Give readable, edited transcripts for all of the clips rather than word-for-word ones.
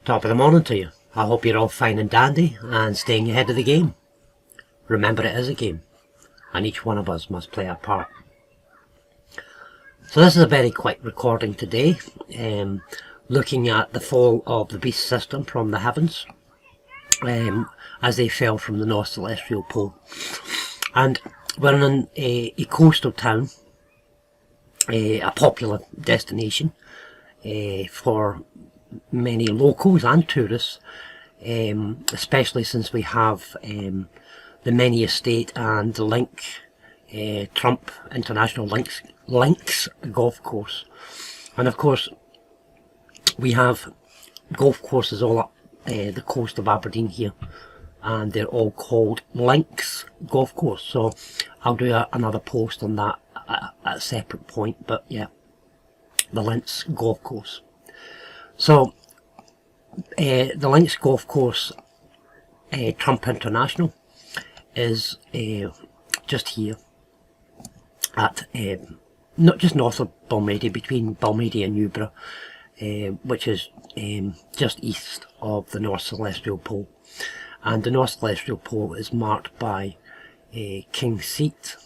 Top of the morning to you. I hope you're all fine and dandy and staying ahead of the game. Remember, it is a game, and each one of us must play our part. So this is a very quick recording today, looking at the fall of the beast system from the heavens, as they fell from the North Celestial Pole. And we're in a coastal town, a popular destination for many locals and tourists, especially since we have the Menie estate and the Trump International Links golf course. And of course we have golf courses all up the coast of Aberdeen here, and they're all called Links golf course. So I'll do another post on that at a separate point, but yeah, the Links golf course. So the Links golf course, Trump International, is just here at not just north of Balmady, between Balmady and Newborough, which is just east of the North Celestial Pole. And the North Celestial Pole is marked by King's Seat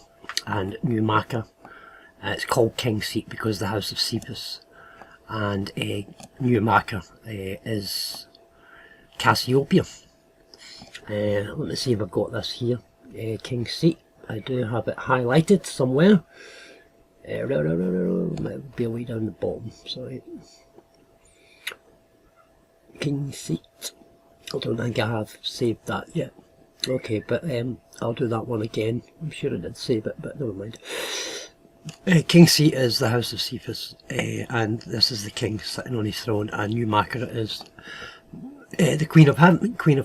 and Newmarket. It's called King's Seat because the house of Cetus, and Newmarket is Cassiopeia. Let me see if I've got this here. King's Seat, I do have it highlighted somewhere. Might be a way down the bottom, sorry. King's Seat, I don't think I have saved that yet. Okay, but I'll do that one again. I'm sure I did save it, but never mind. King's Seat is the house of Cephas, and this is the king sitting on his throne, and Newmarket is the Queen of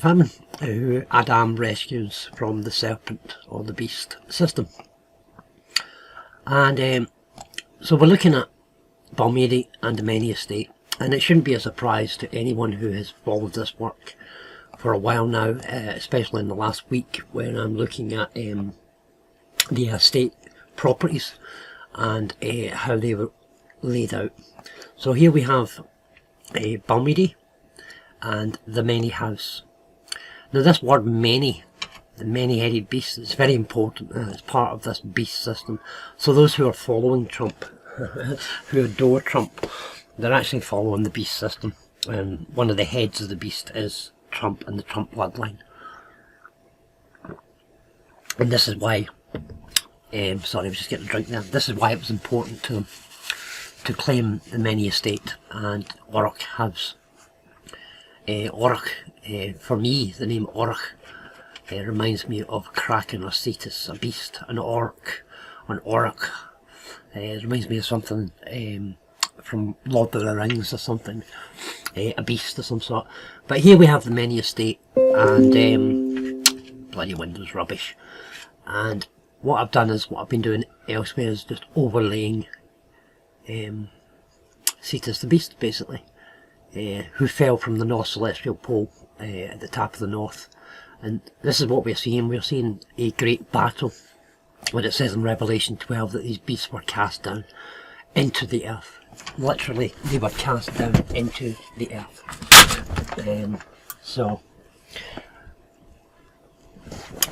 Heaven, who Adam rescues from the serpent or the beast system. And so we're looking at Balmady and the Menie estate, and it shouldn't be a surprise to anyone who has followed this work for a while now, especially in the last week when I'm looking at the estate properties and how they were laid out. So here we have Balmady and the Menie house. Now this word Menie, the many-headed beast, is very important as part of this beast system. So those who are following Trump, who adore Trump, they're actually following the beast system, and one of the heads of the beast is Trump and the Trump bloodline. And this is why, sorry, I was just getting a drink there. This is why it was important to them to claim the Menie estate and Orach house. Orach, for me, the name Orach reminds me of Kraken or Cetus, a beast. An Orc, an Orach, it reminds me of something from Lord of the Rings or something, a beast of some sort. But here we have the Menie estate, and bloody windows rubbish. And what I've done is, what I've been doing elsewhere is just overlaying Cetus the beast, basically, who fell from the North Celestial Pole at the top of the north. And this is what we're seeing. We're seeing a great battle, when it says in Revelation 12 that these beasts were cast down into the earth. Literally, they were cast down into the earth. So,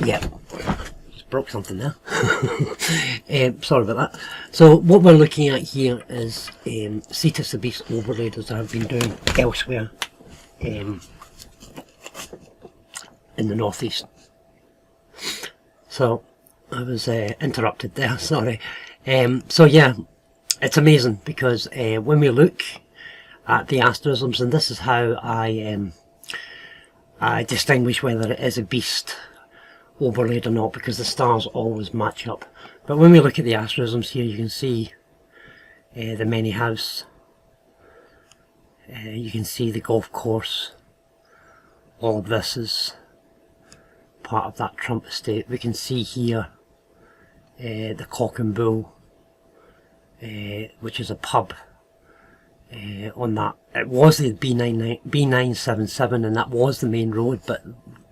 yeah, just broke something there. Sorry about that. So what we're looking at here is Cetus the beast overlaid, as I've been doing elsewhere in the northeast. So I was interrupted there, sorry. So yeah, it's amazing because when we look at the asterisms, and this is how I distinguish whether it is a beast overlaid or not, because the stars always match up. But when we look at the asterisms here, you can see the Menie house, you can see the golf course. All of this is part of that Trump estate. We can see here the Cock and Bull, which is a pub on that. It was the B977, and that was the main road, but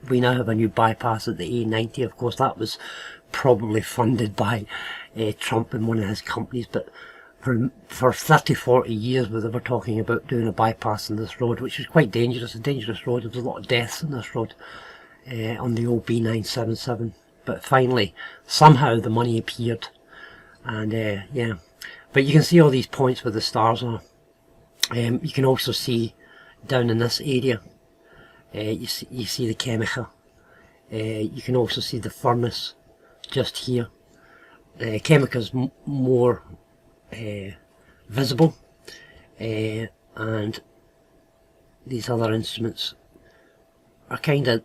we now have a new bypass at the A90. Of course, that was probably funded by Trump and one of his companies, but for 30-40 years they were talking about doing a bypass on this road, which is quite dangerous, a dangerous road. There was a lot of deaths on this road, on the old B977, but finally somehow the money appeared, and yeah, but you can see all these points where the stars are. You can also see down in this area, you see the chemical. You can also see the furnace just here. Chemical's more visible, and these other instruments are kind of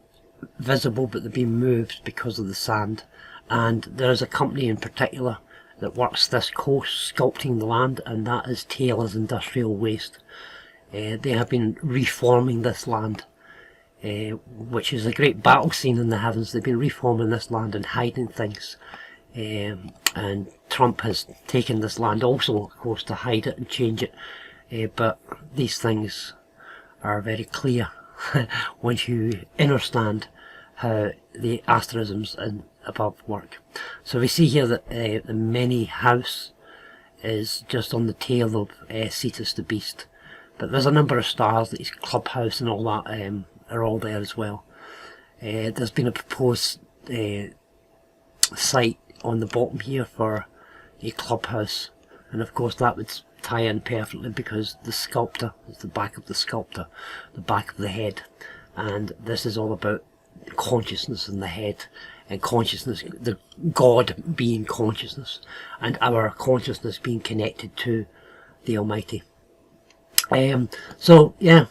visible, but they've been moved because of the sand. And there's a company in particular that works this coast, sculpting the land, and that is Taylor's Industrial Waste. They have been reforming this land, which is a great battle scene in the heavens. They've been reforming this land and hiding things, and Trump has taken this land also, of course, to hide it and change it, but these things are very clear once you understand how the asterisms and above work. So we see here that the Menie house is just on the tail of Cetus the Beast, but there's a number of stars, his clubhouse and all that are all there as well. There's been a proposed site on the bottom here for a clubhouse, and of course that would tie in perfectly because the sculptor is the back of the sculptor, the back of the head, and this is all about consciousness in the head, and consciousness, the God being consciousness, and our consciousness being connected to the Almighty. So yeah,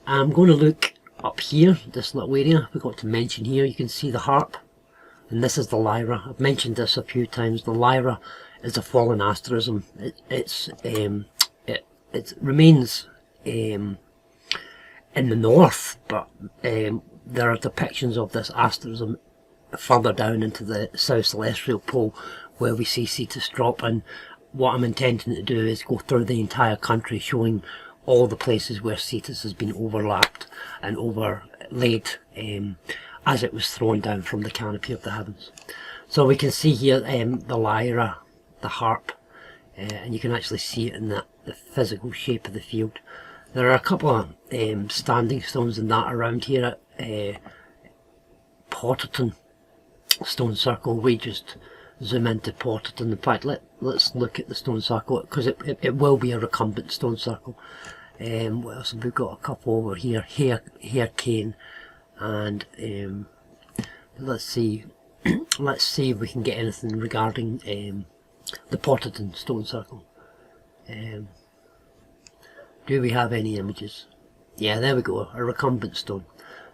I'm going to look up here, this little area we got to mention here. You can see the harp, and this is the lyra. I've mentioned this a few times. The lyra is a fallen asterism. It remains in the north, but there are depictions of this asterism further down into the south celestial pole, where we see Cetus drop. And what I'm intending to do is go through the entire country, showing all the places where Cetus has been overlapped and overlaid as it was thrown down from the canopy of the heavens. So we can see here the lyra, the harp, and you can actually see it in the physical shape of the field. There are a couple of standing stones and that around here at Potterton stone circle. We just zoom into Potterton. In fact, let's look at the stone circle, because it will be a recumbent stone circle. What else have we got? A couple over here, Hair Cane, and let's see if we can get anything regarding the Potterton stone circle. Do we have any images? Yeah, there we go, a recumbent stone.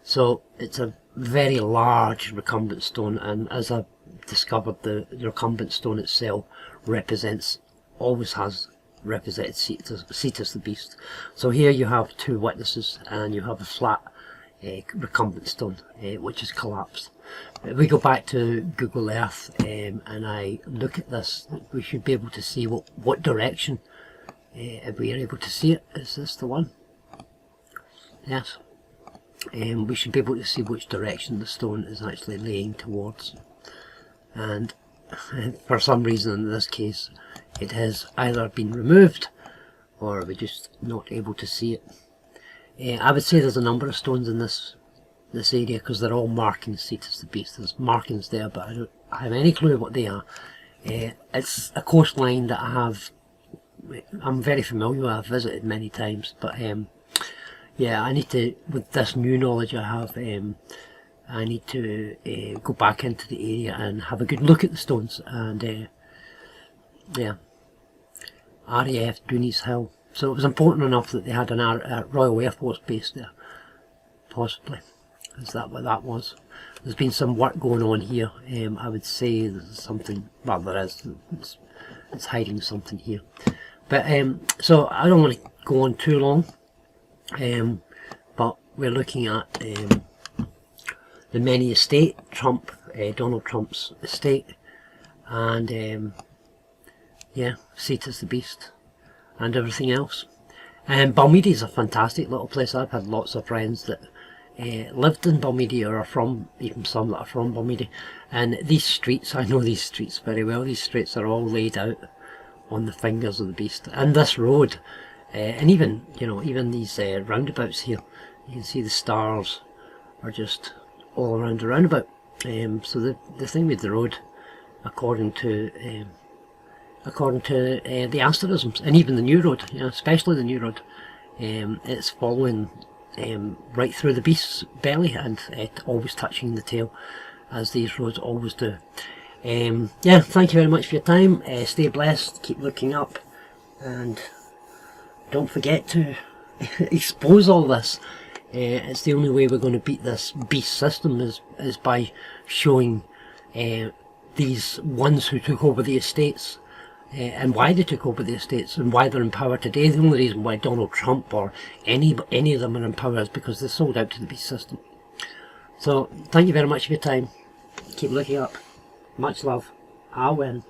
So it's a very large recumbent stone, and as I've discovered, the recumbent stone itself always has represented Cetus the Beast. So here you have two witnesses, and you have a flat recumbent stone which is collapsed. If we go back to Google Earth and I look at this, we should be able to see what direction. If we are able to see it, is this the one? Yes. We should be able to see which direction the stone is actually laying towards, and for some reason in this case it has either been removed or we're just not able to see it. I would say there's a number of stones in this area, because they're all marking Cetus the Beast. There's markings there, but I don't have any clue what they are. It's a coastline that I'm very familiar with. I've visited many times, but yeah, I need to, with this new knowledge I have, I need to go back into the area and have a good look at the stones. And yeah, RAF Dooney's Hill. So it was important enough that they had a Royal Air Force base there, possibly. Is that what that was? There's been some work going on here. I would say there's something, well, there is, it's hiding something here. But so I don't want to go on too long, but we're looking at the Menie estate, Donald Trump's estate, and yeah, Cetus the Beast and everything else. Balmedy is a fantastic little place. I've had lots of friends that lived in Balmedy, or are from, even some that are from Balmedy, and these streets, I know these streets very well. These streets are all laid out on the fingers of the beast. And this road, and even, you know, even these roundabouts here, you can see the stars are just all around the roundabout. So the thing with the road, according to the asterisms, and even the new road, you know, especially the new road, it's following right through the beast's belly, and always touching the tail, as these roads always do. Yeah, thank you very much for your time. Stay blessed, keep looking up, and don't forget to expose all this. It's the only way we're going to beat this beast system is by showing these ones who took over the estates, and why they took over the estates, and why they're in power today. The only reason why Donald Trump or any of them are in power is because they sold out to the beast system. So thank you very much for your time. Keep looking up. Much love. I'll win.